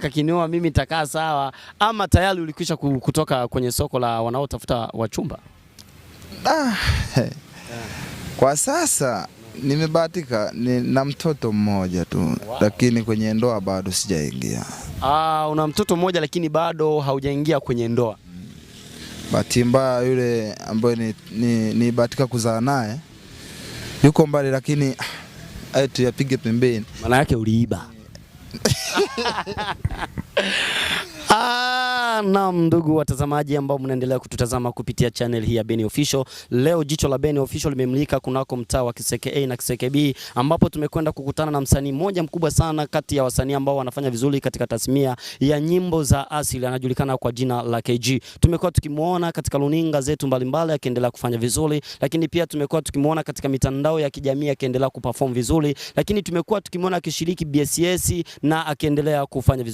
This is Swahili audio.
Kakinioa mimi nitakaa sawa, ama tayari ulikwisha kutoka kwenye soko la wanaotafuta wachumba? Kwa sasa nimebahatika na mtoto mmoja tu. Wow. Lakini kwenye ndoa bado sijaingia. Una mtoto mmoja lakini bado haujaingia kwenye ndoa. Bahati mbaya yule ambaye ni bahatika kuzaa naye yuko mbali, lakini eti yapige pembeni. Maana yake uliiba. Naam, ndugu watazamaji ambao mnaendelea kututazama kupitia channel hii ya Beni Official. Leo jicho la Beni Official limemlika kunako mtaa wa Kiseke A na Kiseke B, ambapo tumekwenda kukutana na msanii mmoja mkubwa sana kati ya wasanii ambao wanafanya vizuri katika tasnia ya nyimbo za asili. Anajulikana kwa jina la KG. Tumekuwa tukimuona katika runinga zetu mbalimbali akiendelea kufanya vizuri, lakini pia tumekuwa tukimuona katika mitandao ya kijamii akiendelea kuperform vizuri, lakini tumekuwa tukimuona akishiriki BSS na akiendelea kufanya vizuri.